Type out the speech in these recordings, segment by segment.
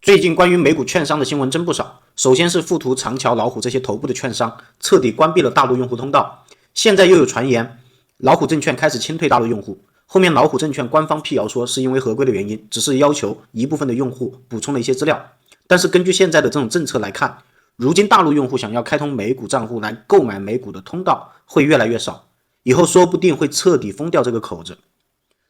最近关于美股券商的新闻真不少，首先是富途、长桥、老虎这些头部的券商彻底关闭了大陆用户通道，现在又有传言老虎证券开始清退大陆用户，后面老虎证券官方辟谣说是因为合规的原因，只是要求一部分的用户补充了一些资料，但是根据现在的这种政策来看，如今大陆用户想要开通美股账户来购买美股的通道会越来越少，以后说不定会彻底封掉这个口子。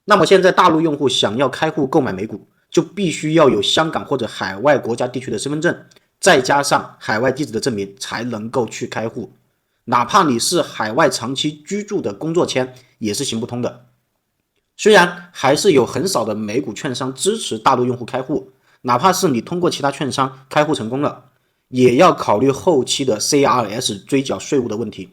那么现在大陆用户想要开户购买美股，就必须要有香港或者海外国家地区的身份证，再加上海外地址的证明才能够去开户，哪怕你是海外长期居住的工作签也是行不通的。虽然还是有很少的美股券商支持大陆用户开户，哪怕是你通过其他券商开户成功了，也要考虑后期的 CRS 追缴税务的问题。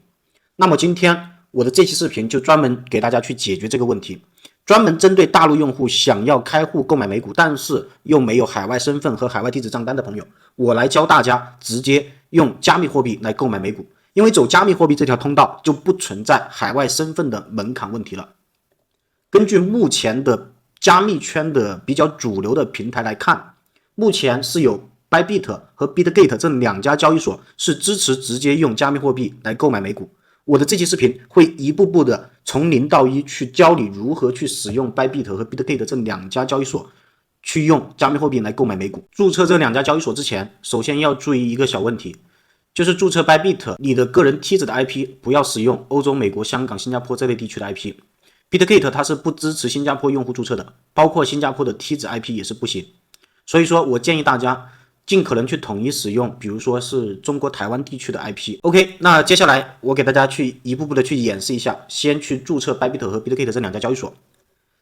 那么今天我的这期视频就专门给大家去解决这个问题，专门针对大陆用户想要开户购买美股，但是又没有海外身份和海外地址账单的朋友，我来教大家直接用加密货币来购买美股，因为走加密货币这条通道就不存在海外身份的门槛问题了。根据目前的加密圈的比较主流的平台来看，目前是有 Bybit 和 Bitgate 这两家交易所是支持直接用加密货币来购买美股。我的这期视频会一步步的从0到1去教你如何去使用 Bybit 和 Bitgate 这两家交易所去用加密货币来购买美股。注册这两家交易所之前，首先要注意一个小问题，就是注册 Bybit， 你的个人梯子的 IP 不要使用欧洲、美国、香港、新加坡这类地区的 IP。Bitgate 它是不支持新加坡用户注册的，包括新加坡的梯子 IP 也是不行。所以说我建议大家尽可能去统一使用，比如说是中国台湾地区的 IP。OK， 那接下来我给大家去一步步的去演示一下，先去注册 Bybit 和 Bitgate 这两家交易所。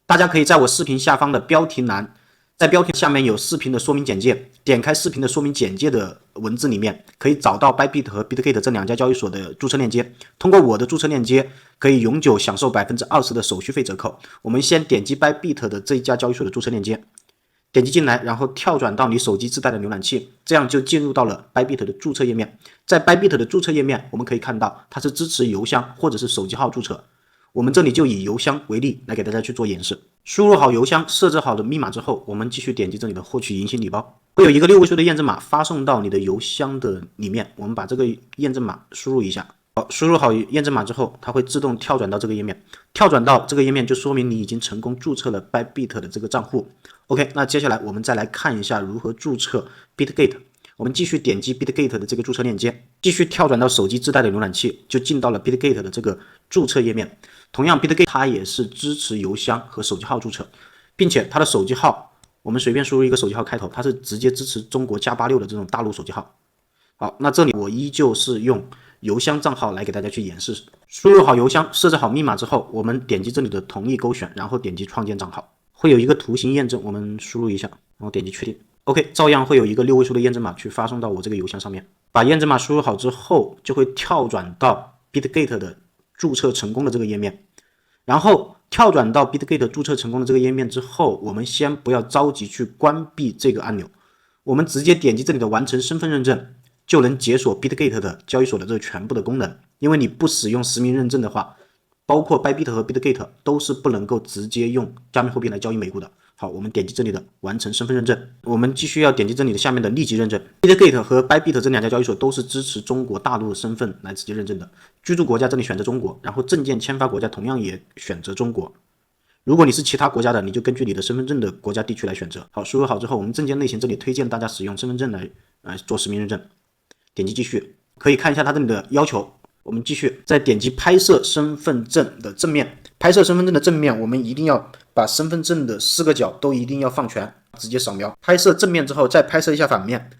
大家可以在我视频下方的标题栏，在标题下面有视频的说明简介，点开视频的说明简介的文字里面，可以找到 Bybit 和 Bitgate 这两家交易所的注册链接。通过我的注册链接，可以永久享受 20% 的手续费折扣。我们先点击 Bybit 的这一家交易所的注册链接，点击进来，然后跳转到你手机自带的浏览器，这样就进入到了 Bybit 的注册页面。在 Bybit 的注册页面，我们可以看到它是支持邮箱或者是手机号注册。我们这里就以邮箱为例来给大家去做演示。输入好邮箱，设置好的密码之后，我们继续点击这里的获取银行礼包，会有一个6位数的验证码发送到你的邮箱的里面。我们把这个验证码输入一下。好，输入好验证码之后，它会自动跳转到这个页面。跳转到这个页面就说明你已经成功注册了 Bybit 的这个账户。OK， 那接下来我们再来看一下如何注册 Bitgate。我们继续点击 Bitgate 的这个注册链接，继续跳转到手机自带的浏览器，就进到了 Bitgate 的这个注册页面。同样 Bitgate 它也是支持邮箱和手机号注册，并且它的手机号我们随便输入一个手机号开头，它是直接支持中国+86的这种大陆手机号。好，那这里我依旧是用邮箱账号来给大家去演示。输入好邮箱，设置好密码之后，我们点击这里的同意勾选，然后点击创建账号，会有一个图形验证，我们输入一下，然后点击确定。OK， 照样会有一个6位数的验证码去发送到我这个邮箱上面。把验证码输入好之后，就会跳转到 Bitgate 的注册成功的这个页面。然后跳转到 Bitgate 注册成功的这个页面之后，我们先不要着急去关闭这个按钮，我们直接点击这里的完成身份认证，就能解锁 Bitgate 的交易所的这个全部的功能。因为你不使用实名认证的话，包括 Bybit 和 Bitgate 都是不能够直接用加密货币来交易美股的。好，我们点击这里的完成身份认证，我们继续要点击这里的下面的立即认证。Bitgate 和 Bybit 这两家交易所都是支持中国大陆的身份来直接认证的，居住国家这里选择中国，然后证件签发国家同样也选择中国。如果你是其他国家的，你就根据你的身份证的国家地区来选择。好，输入好之后，我们证件类型这里推荐大家使用身份证来做实名认证，点击继续，可以看一下它这里的要求。我们继续再点击拍摄身份证的正面，拍摄身份证的正面，我们一定要把身份证的4个角都一定要放全，直接扫描。拍摄正面之后，再拍摄一下反面，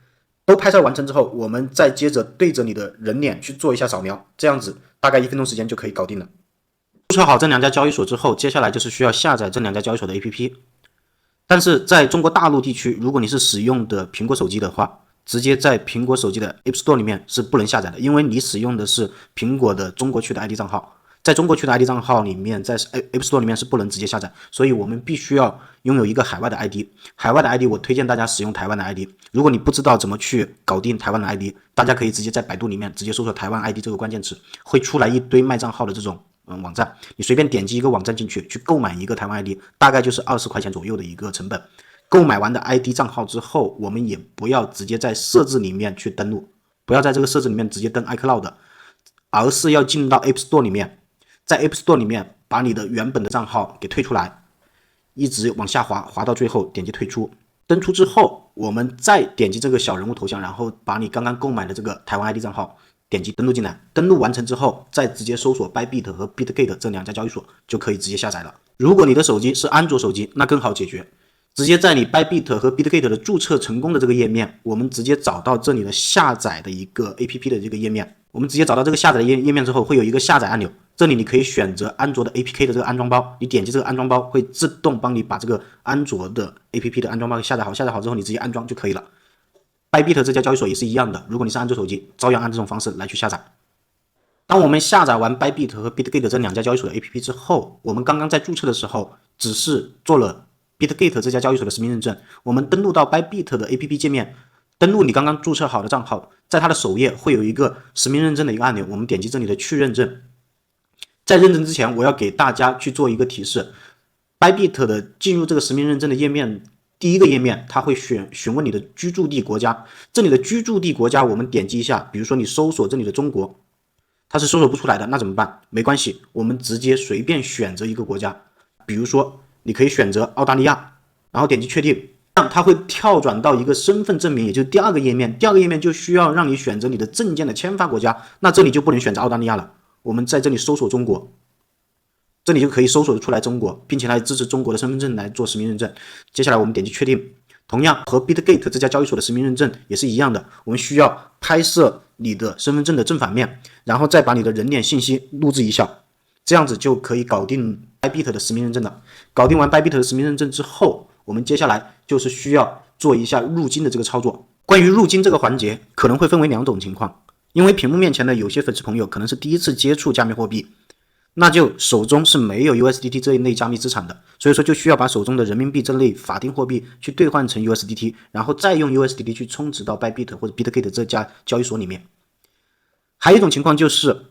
都拍摄完成之后，我们再接着对着你的人脸去做一下扫描，这样子大概1分钟时间就可以搞定了。注册好这两家交易所之后，接下来就是需要下载这两家交易所的 APP。但是在中国大陆地区，如果你是使用的苹果手机的话，直接在苹果手机的 App Store 里面是不能下载的，因为你使用的是苹果的中国区的 ID 账号，在中国区的 ID 账号里面，在 App Store 里面是不能直接下载，所以我们必须要拥有一个海外的 ID。海外的 ID 我推荐大家使用台湾的 ID， 如果你不知道怎么去搞定台湾的 ID， 大家可以直接在百度里面直接搜索台湾 ID 这个关键词，会出来一堆卖账号的这种网站，你随便点击一个网站进去，去购买一个台湾 ID， 大概就是20块钱左右的一个成本。购买完的 ID 账号之后，我们也不要直接在设置里面去登录，不要在这个设置里面直接登 iCloud， 而是要进到 App Store 里面，在 App Store 里面把你的原本的账号给退出来，一直往下滑，滑到最后点击退出。登出之后，我们再点击这个小人物头像，然后把你刚刚购买的这个台湾 ID 账号点击登录进来。登录完成之后，再直接搜索 Bybit 和 Bitgate 这两家交易所，就可以直接下载了。如果你的手机是安卓手机，那更好解决，直接在你 Bybit 和 Bitgate 的注册成功的这个页面，我们直接找到这里的下载的一个 APP 的这个页面。我们直接找到这个下载的页面之后，会有一个下载按钮，这里你可以选择安卓的 APK 的这个安装包，你点击这个安装包，会自动帮你把这个安卓的 APP 的安装包给下载好，下载好之后你直接安装就可以了。Bybit 这家交易所也是一样的，如果你是安卓手机，照样按这种方式来去下载。当我们下载完 Bybit 和 Bitgate 这两家交易所的 APP 之后，我们刚刚在注册的时候只是做了 Bitgate 这家交易所的实名认证，我们登录到 Bybit 的 APP 界面，登录你刚刚注册好的账号，在它的首页会有一个实名认证的一个按钮，我们点击这里的去认证。在认证之前，我要给大家去做一个提示， Bybit 的进入这个实名认证的页面，第一个页面它会询问你的居住地国家，这里的居住地国家我们点击一下，比如说你搜索这里的中国，它是搜索不出来的，那怎么办？没关系，我们直接随便选择一个国家，比如说你可以选择澳大利亚，然后点击确定，它会跳转到一个身份证明，也就是第二个页面。第二个页面就需要让你选择你的证件的签发国家，那这里就不能选择澳大利亚了，我们在这里搜索中国，这里就可以搜索出来中国，并且来支持中国的身份证来做实名认证。接下来我们点击确定，同样和 Bitgate 这家交易所的实名认证也是一样的，我们需要拍摄你的身份证的正反面，然后再把你的人脸信息录制一下，这样子就可以搞定 Bybit 的实名认证了。搞定完 Bybit 的实名认证之后，我们接下来就是需要做一下入金的这个操作。关于入金这个环节，可能会分为两种情况，因为屏幕面前的有些粉丝朋友可能是第一次接触加密货币，那就手中是没有 USDT 这一类加密资产的，所以说就需要把手中的人民币这类法定货币去兑换成 USDT， 然后再用 USDT 去充值到 Bybit 或者 Bitgate 这家交易所里面。还有一种情况就是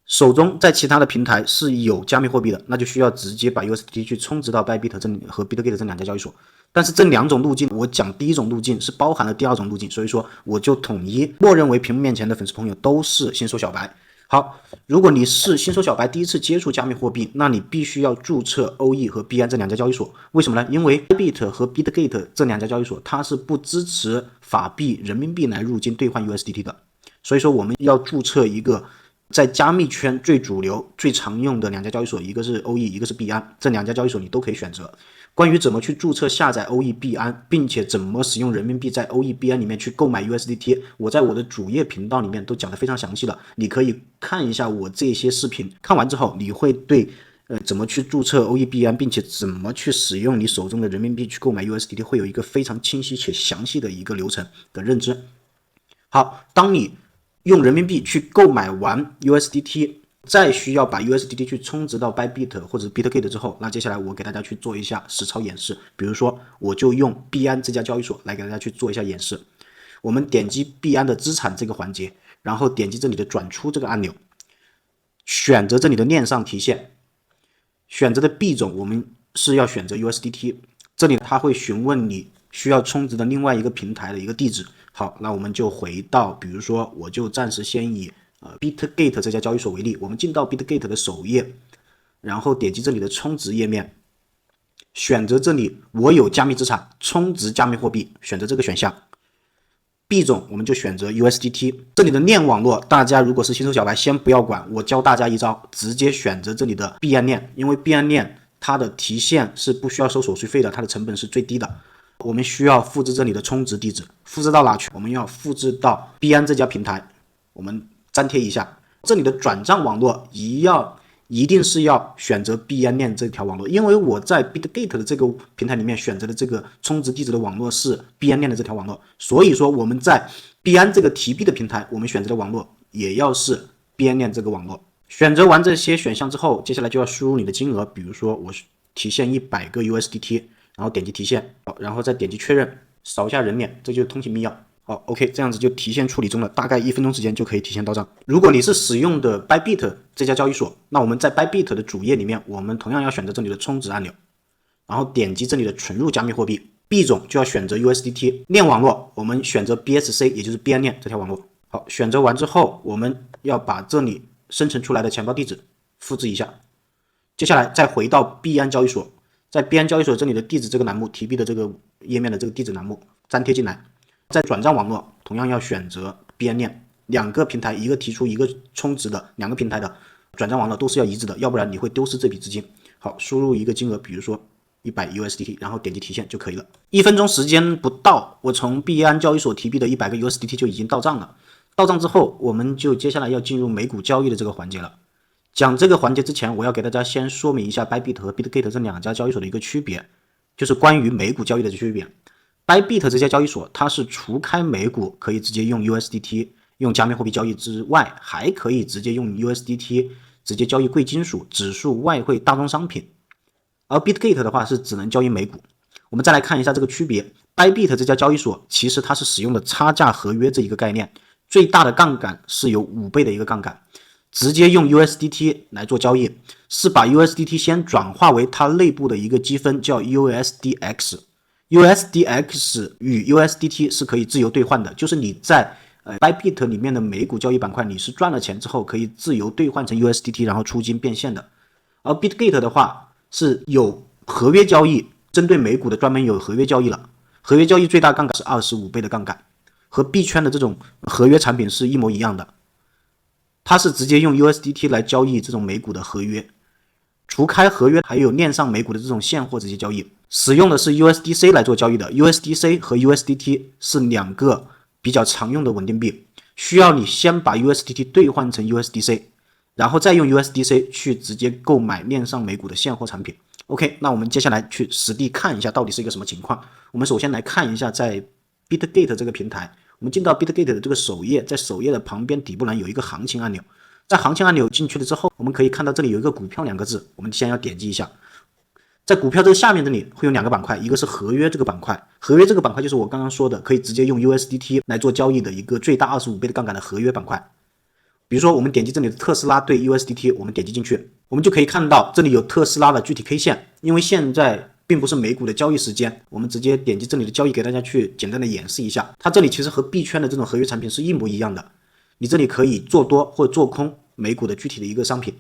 手中在其他的平台是有加密货币的，那就需要直接把 USDT 去充值到 Bybit 和 Bitgate 这两家交易所。但是这两种路径，我讲第一种路径是包含了第二种路径，所以说我就统一默认为屏幕面前的粉丝朋友都是新手小白。好，如果你是新手小白，第一次接触加密货币，那你必须要注册 OE 和币安这两家交易所。为什么呢？因为 Bybit 和 Bitgate 这两家交易所，它是不支持法币人民币来入金兑换 USDT 的，所以说我们要注册一个在加密圈最主流、最常用的两家交易所，一个是 OE， 一个是币安，这两家交易所你都可以选择。关于怎么去注册下载 OE 币安，并且怎么使用人民币在 OE 币安里面去购买 USDT， 我在我的主页频道里面都讲得非常详细了，你可以看一下我这些视频，看完之后你会对怎么去注册 OE 币安，并且怎么去使用你手中的人民币去购买 USDT， 会有一个非常清晰且详细的一个流程的认知。好，当你用人民币去购买完 USDT， 再需要把 USDT 去充值到 Bybit 或者 Bitgate 之后，那接下来我给大家去做一下实操演示。比如说我就用币安这家交易所来给大家去做一下演示。我们点击币安的资产这个环节，然后点击这里的转出这个按钮，选择这里的链上提现，选择的币种我们是要选择 USDT， 这里它会询问你需要充值的另外一个平台的一个地址。好，那我们就回到，比如说我就暂时先以Bitgate 这家交易所为例，我们进到 Bitgate 的首页，然后点击这里的充值页面，选择这里我有加密资产充值加密货币，选择这个选项，币种我们就选择 USDT。 这里的链网络大家如果是新手小白先不要管，我教大家一招，直接选择这里的币安链，因为币安链它的提现是不需要收手续费的，它的成本是最低的。我们需要复制这里的充值地址，复制到哪去？我们要复制到币安这家平台，我们粘贴一下。这里的转账网络一定是要选择币安链这条网络，因为我在 Bitgate 的这个平台里面选择的这个充值地址的网络是币安链的这条网络，所以说我们在币安这个提币的平台，我们选择的网络也要是币安链这个网络。选择完这些选项之后，接下来就要输入你的金额，比如说我提现100个 USDT， 然后点击提现，然后再点击确认，扫一下人脸，这就是通行密钥。好 ，OK， 这样子就提现处理中了，大概1分钟时间就可以提现到账。如果你是使用的 Bybit 这家交易所，那我们在 Bybit 的主页里面，我们同样要选择这里的充值按钮，然后点击这里的存入加密货币，币种就要选择 USDT， 链网络我们选择 BSC， 也就是边链这条网络。好，选择完之后，我们要把这里生成出来的钱包地址复制一下，接下来再回到币安交易所，在币安交易所这里的地址这个栏目，提币的这个页面的这个地址栏目粘贴进来，在转账网络同样要选择边链，两个平台一个提出一个充值的，两个平台的转账网络都是要一致的，要不然你会丢失这笔资金。好，输入一个金额，比如说100 USDT， 然后点击提现就可以了。1分钟时间不到，我从币安交易所提币的100个 USDT 就已经到账了。到账之后，我们就接下来要进入美股交易的这个环节了。讲这个环节之前，我要给大家先说明一下 Bybit 和 Bitgate 这两家交易所的一个区别，就是关于美股交易的区别。Bybit 这家交易所，它是除开美股可以直接用 USDT 用加密货币交易之外，还可以直接用 USDT 直接交易贵金属、指数、外汇、大宗商品。而 Bitgate 的话是只能交易美股。我们再来看一下这个区别。Bybit 这家交易所其实它是使用的差价合约这一个概念，最大的杠杆是有5倍的一个杠杆，直接用 USDT 来做交易，是把 USDT 先转化为它内部的一个积分叫 USDX。USDX 与 USDT 是可以自由兑换的，就是你在Bybit 里面的美股交易板块，你是赚了钱之后可以自由兑换成 USDT， 然后出金变现的。而 Bitgate 的话是有合约交易，针对美股的专门有合约交易了，合约交易最大杠杆是25倍的杠杆，和币圈的这种合约产品是一模一样的，它是直接用 USDT 来交易这种美股的合约，除开合约还有链上美股的这种现货直接交易，使用的是 USDC 来做交易的。 USDC 和 USDT 是两个比较常用的稳定币，需要你先把 USDT 兑换成 USDC， 然后再用 USDC 去直接购买链上美股的现货产品。 OK， 那我们接下来去实地看一下到底是一个什么情况。我们首先来看一下在 Bitgate 这个平台，我们进到 Bitgate 的这个首页，在首页的旁边底部栏有一个行情按钮，在行情按钮进去了之后，我们可以看到这里有一个股票两个字，我们先要点击一下。在股票这个下面这里会有两个板块，一个是合约这个板块，合约这个板块就是我刚刚说的可以直接用 USDT 来做交易的一个最大25倍的杠杆的合约板块。比如说我们点击这里的特斯拉对 USDT， 我们点击进去，我们就可以看到这里有特斯拉的具体 K 线。因为现在并不是美股的交易时间，我们直接点击这里的交易给大家去简单的演示一下。它这里其实和币圈的这种合约产品是一模一样的，你这里可以做多或做空美股的具体的一个商品。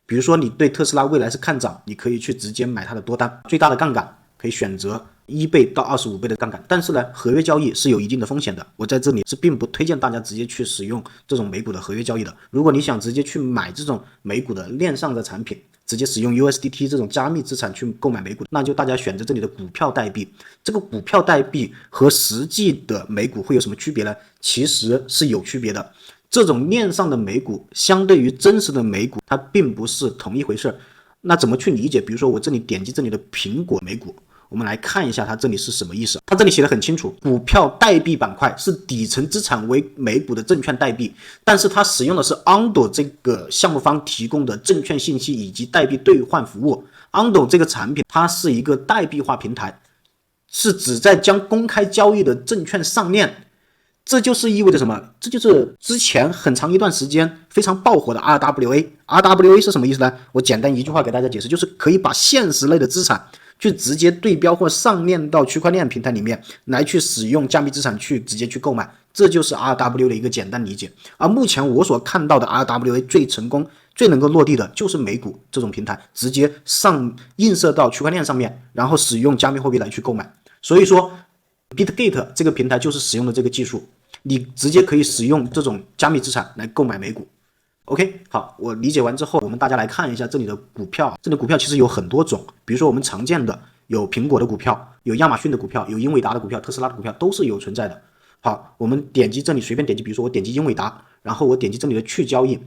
比如说你对特斯拉未来是看涨，你可以去直接买它的多单，最大的杠杆可以选择1倍到25倍的杠杆。但是呢，合约交易是有一定的风险的，我在这里是并不推荐大家直接去使用这种美股的合约交易的。如果你想直接去买这种美股的链上的产品，直接使用 USDT 这种加密资产去购买美股，那就大家选择这里的股票代币。这个股票代币和实际的美股会有什么区别呢？其实是有区别的。这种链上的美股相对于真实的美股，它并不是同一回事。那怎么去理解？比如说我这里点击这里的苹果美股，我们来看一下它这里是什么意思。它这里写的很清楚，股票代币板块是底层资产为美股的证券代币，但是它使用的是 Ondo 这个项目方提供的证券信息以及代币兑换服务。Ondo 这个产品它是一个代币化平台，是旨在将公开交易的证券上链。这就是意味着什么？这就是之前很长一段时间非常爆火的 RWA。RWA 是什么意思呢？我简单一句话给大家解释，就是可以把现实类的资产去直接对标或上链到区块链平台里面来去使用加密资产去直接去购买，这就是 RWA 的一个简单理解。而目前我所看到的 RWA 最成功、最能够落地的就是美股这种平台，直接映射到区块链上面，然后使用加密货币来去购买。所以说 Bitgate 这个平台就是使用的这个技术，你直接可以使用这种加密资产来购买美股。OK， 好，我理解完之后，我们大家来看一下这里的股票。这里股票其实有很多种，比如说我们常见的有苹果的股票，有亚马逊的股票，有英伟达的股票，特斯拉的股票都是有存在的。好，我们点击这里随便点击，比如说我点击英伟达，然后我点击这里的去交易。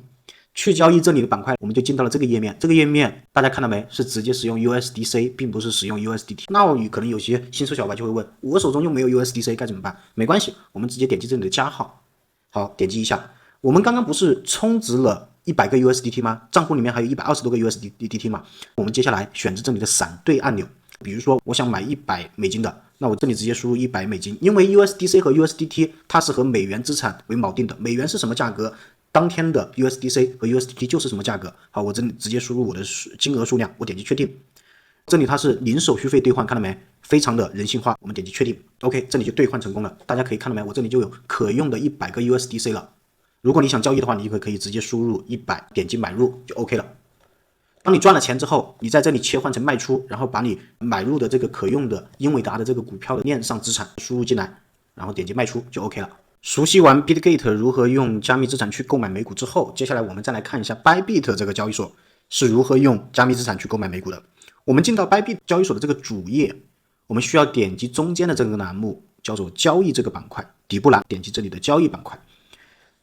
去交易这里的板块，我们就进到了这个页面。这个页面大家看到没？是直接使用 USDC， 并不是使用 USDT。那可能有些新手小白就会问，我手中又没有 USDC 该怎么办？没关系，我们直接点击这里的加号。好，点击一下。我们刚刚不是充值了100个 USDT 吗？账户里面还有120多个 USDT 吗？我们接下来选择这里的闪兑按钮。比如说我想买100美金的，那我这里直接输入100美金，因为 USDC 和 USDT 它是和美元资产为锚定的，美元是什么价格，当天的 USDC 和 USDT 就是什么价格。好，我这里直接输入我的金额数量，我点击确定，这里它是零手续费兑换，看到没？非常的人性化。我们点击确定 ，OK， 这里就兑换成功了。大家可以看到没？我这里就有可用的100个 USDC 了。如果你想交易的话，你就可以直接输入100，点击买入就 OK 了。当你赚了钱之后，你在这里切换成卖出，然后把你买入的这个可用的英伟达的这个股票的链上资产输入进来，然后点击卖出就 OK 了。熟悉完 Bitgate 如何用加密资产去购买美股之后，接下来我们再来看一下 Bybit 这个交易所是如何用加密资产去购买美股的。我们进到 Bybit 交易所的这个主页，我们需要点击中间的这个栏目，叫做交易这个板块，底部栏点击这里的交易板块。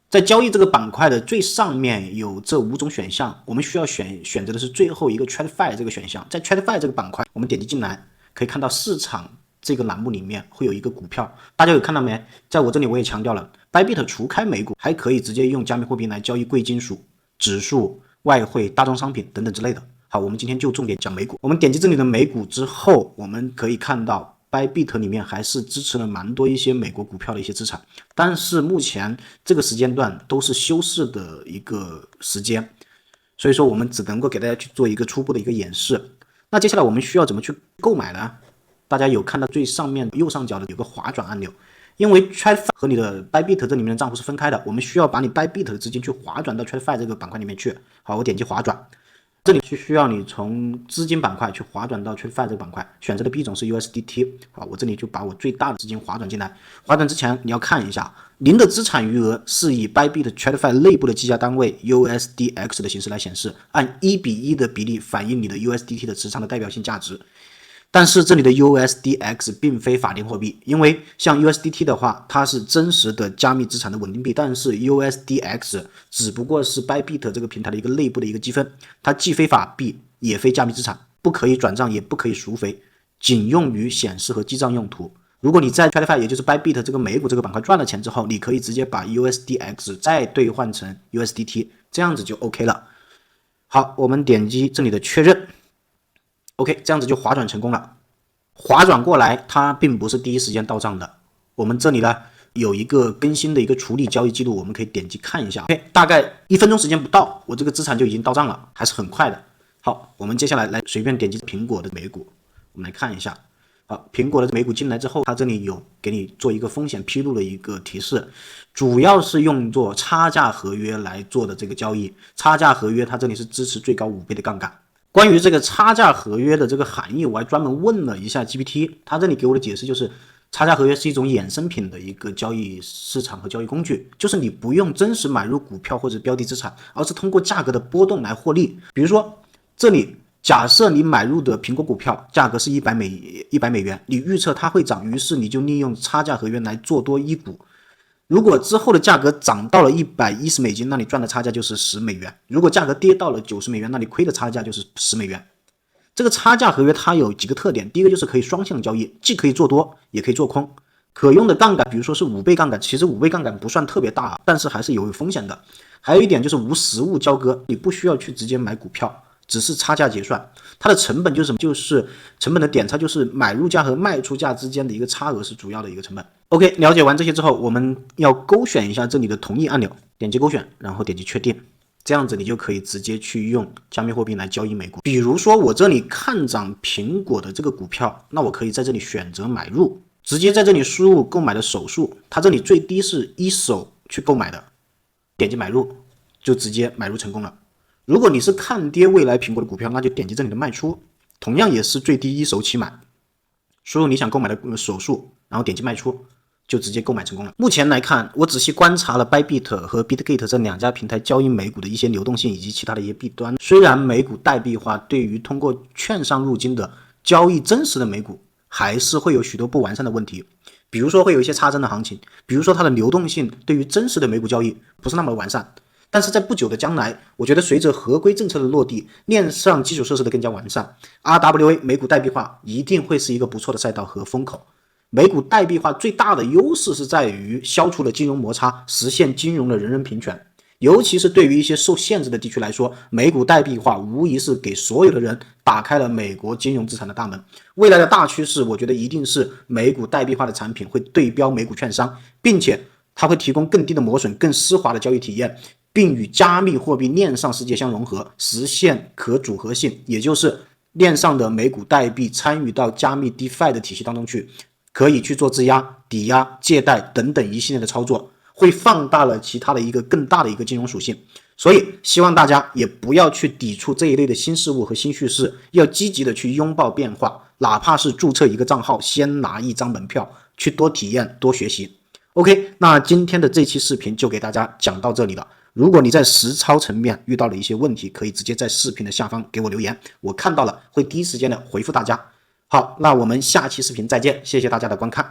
在交易这个板块的最上面有这5种选项，我们需要选择的是最后一个 TradFi 这个选项。在 TradFi 这个板块，我们点击进来，可以看到市场这个栏目里面会有一个股票，大家有看到没？在我这里我也强调了 ，Bybit 除开美股，还可以直接用加密货币来交易贵金属、指数、外汇、大宗商品等等之类的。好，我们今天就重点讲美股。我们点击这里的美股之后，我们可以看到Bybit 里面还是支持了蛮多一些美国股票的一些资产，但是目前这个时间段都是休市的一个时间，所以说我们只能够给大家去做一个初步的一个演示。那接下来我们需要怎么去购买呢？大家有看到最上面右上角的有个划转按钮，因为 TradFi 和你的 Bybit 这里面的账户是分开的，我们需要把你 Bybit 的资金去划转到 TradFi 这个板块里面去。好，我点击划转。这里需要你从资金板块去划转到 TradFi 这个板块，选择的币种是 USDT。好，我这里就把我最大的资金划转进来。划转之前你要看一下，您的资产余额是以 Bybit TradFi 内部的计价单位 USDX 的形式来显示，按1:1的比例反映你的 USDT 的持仓的代表性价值。但是这里的 USDX 并非法定货币，因为像 USDT 的话，它是真实的加密资产的稳定币，但是 USDX 只不过是 Bybit 这个平台的一个内部的一个积分，它既非法币也非加密资产，不可以转账也不可以赎回，仅用于显示和记账用途。如果你在 TradFi 也就是 Bybit 这个美股这个板块赚了钱之后，你可以直接把 USDX 再兑换成 USDT， 这样子就 OK 了。好，我们点击这里的确认，OK， 这样子就划转成功了。划转过来，它并不是第一时间到账的。我们这里呢有一个更新的一个处理交易记录，我们可以点击看一下。OK， 大概1分钟时间不到，我这个资产就已经到账了，还是很快的。好，我们接下来来随便点击苹果的美股，我们来看一下。好，苹果的美股进来之后，它这里有给你做一个风险披露的一个提示，主要是用作差价合约来做的这个交易。差价合约它这里是支持最高5倍的杠杆。关于这个差价合约的这个含义，我还专门问了一下 GPT， 他这里给我的解释就是，差价合约是一种衍生品的一个交易市场和交易工具，就是你不用真实买入股票或者标的资产，而是通过价格的波动来获利。比如说，这里假设你买入的苹果股票价格是100美元，你预测它会涨，于是你就利用差价合约来做多一股。如果之后的价格涨到了110美金，那你赚的差价就是10美元。如果价格跌到了90美元，那你亏的差价就是10美元。这个差价合约它有几个特点，第一个就是可以双向交易，既可以做多也可以做空。可用的杠杆比如说是5倍杠杆，其实5倍杠杆不算特别大，但是还是有风险的。还有一点就是无实物交割，你不需要去直接买股票，只是差价结算。它的成本就是什么？就是成本的点差，就是买入价和卖出价之间的一个差额是主要的一个成本。OK， 了解完这些之后，我们要勾选一下这里的同意按钮，点击勾选，然后点击确定，这样子你就可以直接去用加密货币来交易美股。比如说我这里看涨苹果的这个股票，那我可以在这里选择买入，直接在这里输入购买的手数，它这里最低是1手去购买的，点击买入就直接买入成功了。如果你是看跌未来苹果的股票，那就点击这里的卖出，同样也是最低1手起买，输入你想购买的手数，然后点击卖出，就直接购买成功了。目前来看，我仔细观察了 Bybit 和 Bitgate 这2家平台交易美股的一些流动性以及其他的一些弊端。虽然美股代币化对于通过券商入金的交易真实的美股还是会有许多不完善的问题，比如说会有一些插针的行情，比如说它的流动性对于真实的美股交易不是那么完善。但是在不久的将来，我觉得随着合规政策的落地，链上基础设施的更加完善， RWA 美股代币化一定会是一个不错的赛道和风口。美股代币化最大的优势是在于消除了金融摩擦，实现金融的人人平权。尤其是对于一些受限制的地区来说，美股代币化无疑是给所有的人打开了美国金融资产的大门。未来的大趋势，我觉得一定是美股代币化的产品会对标美股券商，并且它会提供更低的磨损、更丝滑的交易体验，并与加密货币链上世界相融合，实现可组合性，也就是链上的美股代币参与到加密 DeFi 的体系当中去，可以去做质押、抵押、借贷等等一系列的操作，会放大了其他的一个更大的一个金融属性。所以希望大家也不要去抵触这一类的新事物和新叙事，要积极的去拥抱变化，哪怕是注册一个账号，先拿一张门票，去多体验、多学习。OK， 那今天的这期视频就给大家讲到这里了。如果你在实操层面遇到了一些问题，可以直接在视频的下方给我留言，我看到了会第一时间的回复大家。好，那我们下期视频再见，谢谢大家的观看。